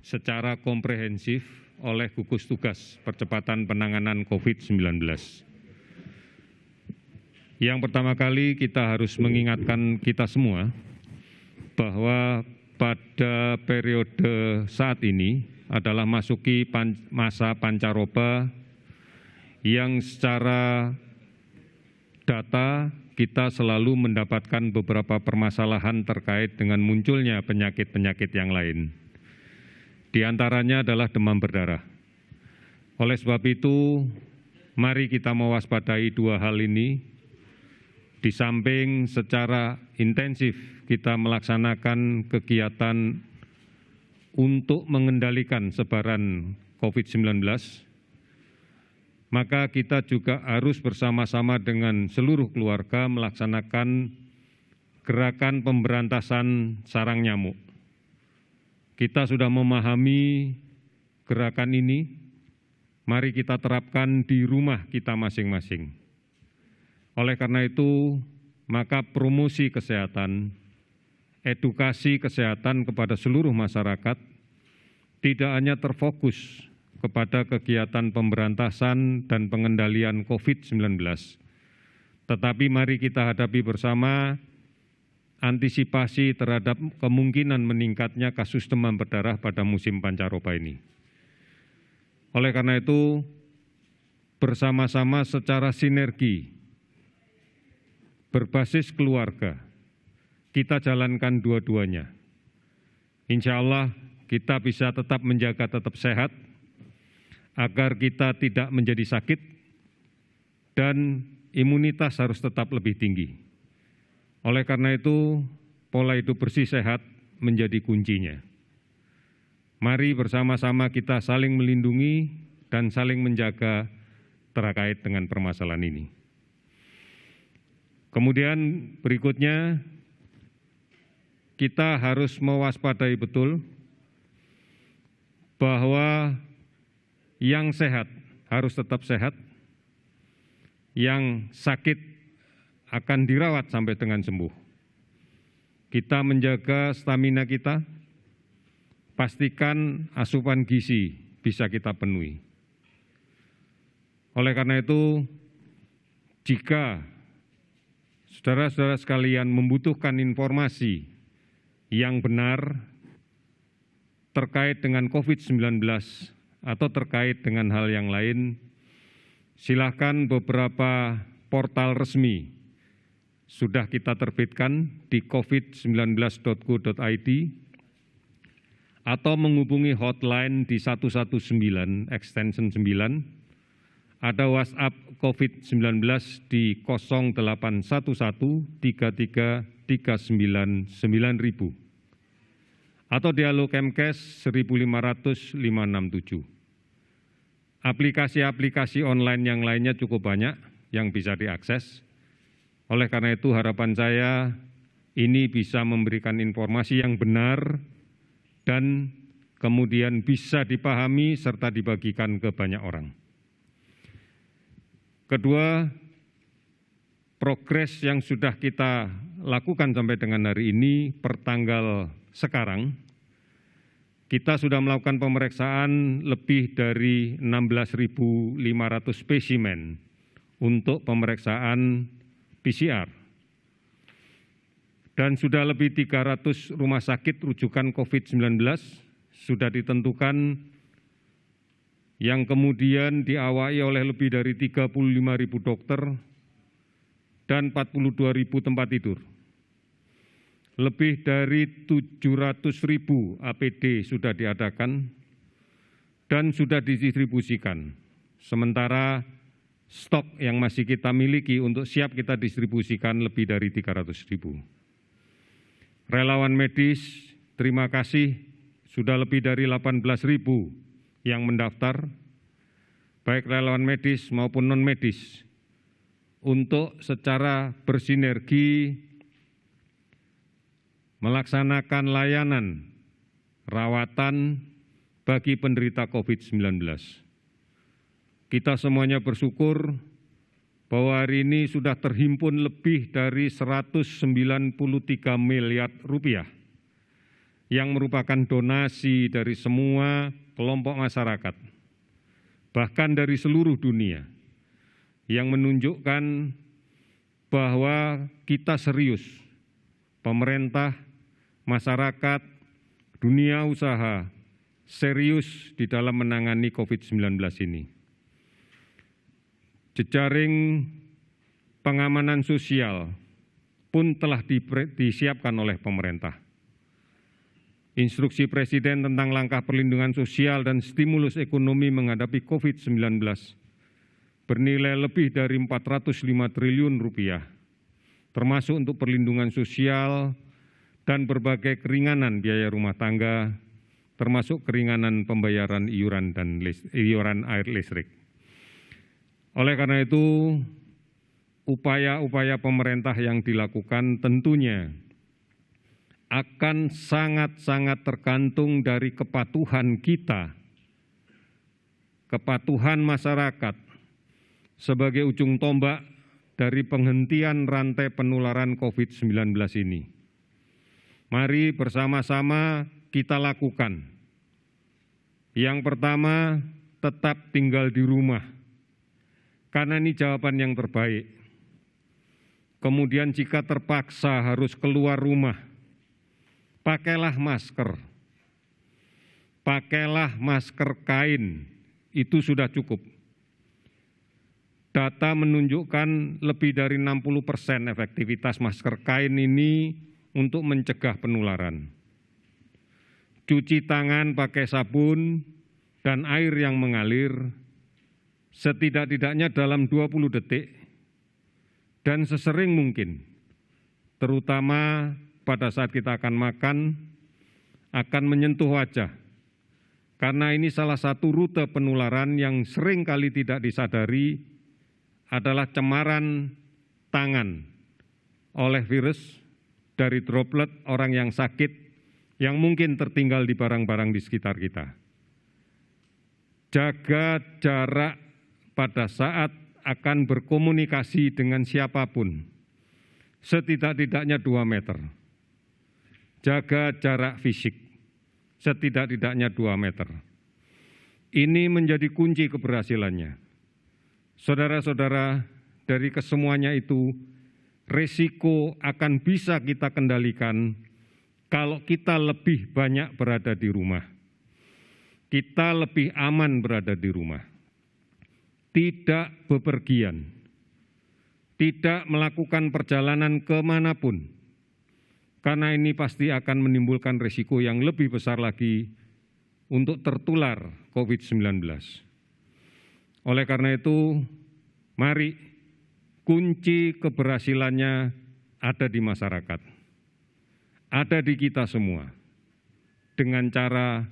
secara komprehensif oleh gugus tugas percepatan penanganan COVID-19. Yang pertama kali kita harus mengingatkan kita semua bahwa pada periode saat ini adalah masuki masa pancaroba yang secara data kita selalu mendapatkan beberapa permasalahan terkait dengan munculnya penyakit-penyakit yang lain. Di antaranya adalah demam berdarah. Oleh sebab itu, mari kita mewaspadai dua hal ini. Di samping secara intensif kita melaksanakan kegiatan untuk mengendalikan sebaran COVID-19, maka kita juga harus bersama-sama dengan seluruh keluarga melaksanakan gerakan pemberantasan sarang nyamuk. Kita sudah memahami gerakan ini, mari kita terapkan di rumah kita masing-masing. Oleh karena itu, maka promosi kesehatan, edukasi kesehatan kepada seluruh masyarakat tidak hanya terfokus kepada kegiatan pemberantasan dan pengendalian COVID-19. Tetapi mari kita hadapi bersama antisipasi terhadap kemungkinan meningkatnya kasus demam berdarah pada musim pancaroba ini. Oleh karena itu, bersama-sama secara sinergi, berbasis keluarga, kita jalankan dua-duanya. Insya Allah kita bisa tetap menjaga tetap sehat, agar kita tidak menjadi sakit dan imunitas harus tetap lebih tinggi. Oleh karena itu, pola hidup bersih sehat menjadi kuncinya. Mari bersama-sama kita saling melindungi dan saling menjaga terkait dengan permasalahan ini. Kemudian berikutnya, kita harus mewaspadai betul bahwa yang sehat harus tetap sehat, yang sakit akan dirawat sampai dengan sembuh. Kita menjaga stamina kita, pastikan asupan gizi bisa kita penuhi. Oleh karena itu, jika saudara-saudara sekalian membutuhkan informasi yang benar terkait dengan COVID-19, atau terkait dengan hal yang lain, silakan beberapa portal resmi sudah kita terbitkan di covid19.go.id atau menghubungi hotline di 119 extension 9, ada WhatsApp COVID-19 di 0811 33 39 9000. Atau Dialog Kemkes 1500 567. Aplikasi-aplikasi online yang lainnya cukup banyak yang bisa diakses. Oleh karena itu harapan saya ini bisa memberikan informasi yang benar dan kemudian bisa dipahami serta dibagikan ke banyak orang. Kedua, progres yang sudah kita lakukan sampai dengan hari ini per tanggal sekarang, kita sudah melakukan pemeriksaan lebih dari 16.500 spesimen untuk pemeriksaan PCR. Dan sudah lebih 300 rumah sakit rujukan COVID-19 sudah ditentukan yang kemudian diawali oleh lebih dari 35.000 dokter dan 42.000 tempat tidur. Lebih dari 700.000 APD sudah diadakan dan sudah didistribusikan. Sementara stok yang masih kita miliki untuk siap kita distribusikan lebih dari 300.000. Relawan medis, terima kasih, sudah lebih dari 18.000 yang mendaftar, baik relawan medis maupun non-medis, untuk secara bersinergi melaksanakan layanan rawatan bagi penderita COVID-19. Kita semuanya bersyukur bahwa hari ini sudah terhimpun lebih dari 193 miliar rupiah yang merupakan donasi dari semua kelompok masyarakat, bahkan dari seluruh dunia, yang menunjukkan bahwa kita serius, pemerintah, masyarakat, dunia usaha, serius di dalam menangani COVID-19 ini. Jejaring pengamanan sosial pun telah disiapkan oleh pemerintah. Instruksi Presiden tentang langkah perlindungan sosial dan stimulus ekonomi menghadapi COVID-19 bernilai lebih dari 405 triliun rupiah, termasuk untuk perlindungan sosial dan berbagai keringanan biaya rumah tangga, termasuk keringanan pembayaran iuran air listrik. Oleh karena itu, upaya-upaya pemerintah yang dilakukan tentunya akan sangat-sangat tergantung dari kepatuhan kita, kepatuhan masyarakat sebagai ujung tombak dari penghentian rantai penularan COVID-19 ini. Mari bersama-sama kita lakukan. Yang pertama, tetap tinggal di rumah, karena ini jawaban yang terbaik. Kemudian jika terpaksa harus keluar rumah, pakailah masker. Pakailah masker kain, itu sudah cukup. Data menunjukkan lebih dari 60% efektivitas masker kain ini untuk mencegah penularan. Cuci tangan pakai sabun dan air yang mengalir setidak-tidaknya dalam 20 detik dan sesering mungkin, terutama pada saat kita akan makan, akan menyentuh wajah. Karena ini salah satu rute penularan yang sering kali tidak disadari adalah cemaran tangan oleh virus dari droplet orang yang sakit yang mungkin tertinggal di barang-barang di sekitar kita. Jaga jarak pada saat akan berkomunikasi dengan siapapun, setidak-tidaknya 2 meter. Jaga jarak fisik, setidak-tidaknya 2 meter. Ini menjadi kunci keberhasilannya. Saudara-saudara, dari kesemuanya itu, risiko akan bisa kita kendalikan kalau kita lebih banyak berada di rumah. Kita lebih aman berada di rumah. Tidak bepergian, tidak melakukan perjalanan kemanapun, karena ini pasti akan menimbulkan risiko yang lebih besar lagi untuk tertular COVID-19. Oleh karena itu, mari kunci keberhasilannya ada di masyarakat, ada di kita semua, dengan cara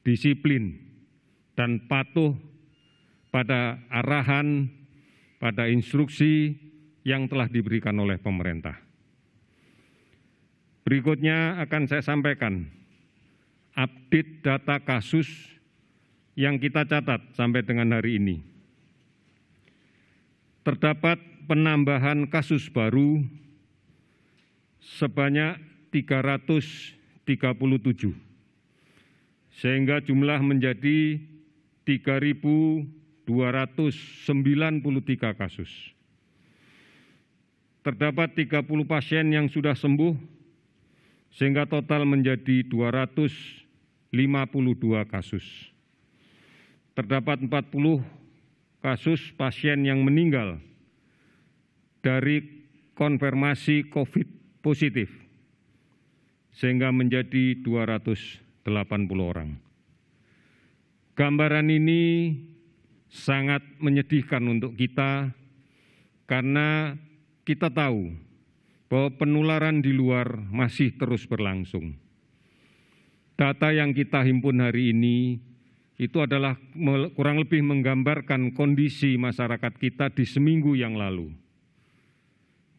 disiplin dan patuh pada arahan, pada instruksi yang telah diberikan oleh pemerintah. Berikutnya akan saya sampaikan update data kasus yang kita catat sampai dengan hari ini. Terdapat penambahan kasus baru sebanyak 337, sehingga jumlah menjadi 3.293 kasus. Terdapat 30 pasien yang sudah sembuh, sehingga total menjadi 252 kasus. Terdapat 40 kasus pasien yang meninggal dari konfirmasi COVID positif, sehingga menjadi 280 orang. Gambaran ini sangat menyedihkan untuk kita karena kita tahu bahwa penularan di luar masih terus berlangsung. Data yang kita himpun hari ini itu adalah kurang lebih menggambarkan kondisi masyarakat kita di seminggu yang lalu.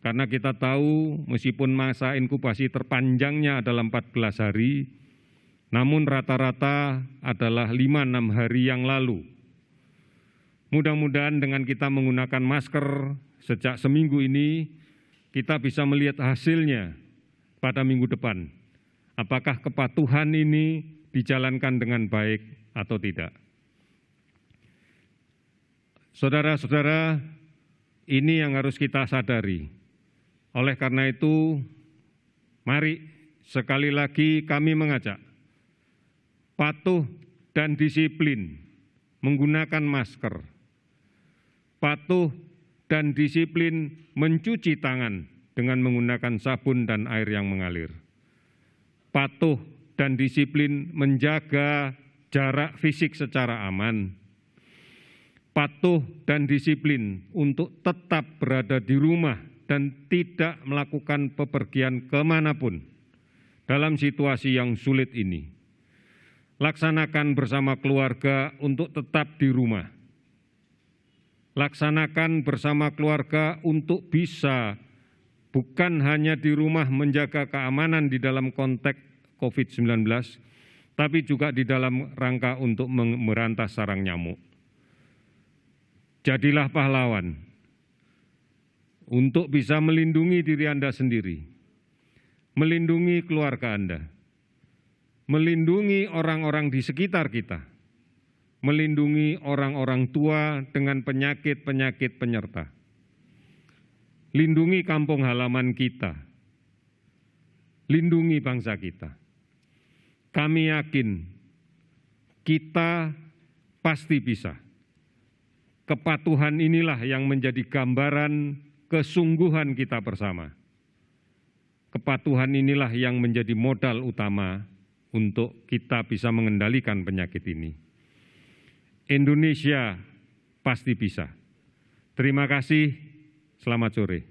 Karena kita tahu meskipun masa inkubasi terpanjangnya adalah 14 hari, namun rata-rata adalah 5-6 hari yang lalu. Mudah-mudahan dengan kita menggunakan masker sejak seminggu ini, kita bisa melihat hasilnya pada minggu depan. apakah kepatuhan ini dijalankan dengan baik atau tidak. Saudara-saudara, ini yang harus kita sadari. Oleh karena itu, mari sekali lagi kami mengajak patuh dan disiplin menggunakan masker, patuh dan disiplin mencuci tangan dengan menggunakan sabun dan air yang mengalir, patuh dan disiplin menjaga jarak fisik secara aman, patuh dan disiplin untuk tetap berada di rumah dan tidak melakukan bepergian kemanapun dalam situasi yang sulit ini. Laksanakan bersama keluarga untuk tetap di rumah. Laksanakan bersama keluarga untuk bisa bukan hanya di rumah menjaga keamanan di dalam konteks COVID-19, tapi juga di dalam rangka untuk memberantas sarang nyamuk. Jadilah pahlawan untuk bisa melindungi diri Anda sendiri, melindungi keluarga Anda, melindungi orang-orang di sekitar kita, melindungi orang-orang tua dengan penyakit-penyakit penyerta. Lindungi kampung halaman kita, lindungi bangsa kita. Kami yakin kita pasti bisa. Kepatuhan inilah yang menjadi gambaran kesungguhan kita bersama. Kepatuhan inilah yang menjadi modal utama untuk kita bisa mengendalikan penyakit ini. Indonesia pasti bisa. Terima kasih, selamat sore.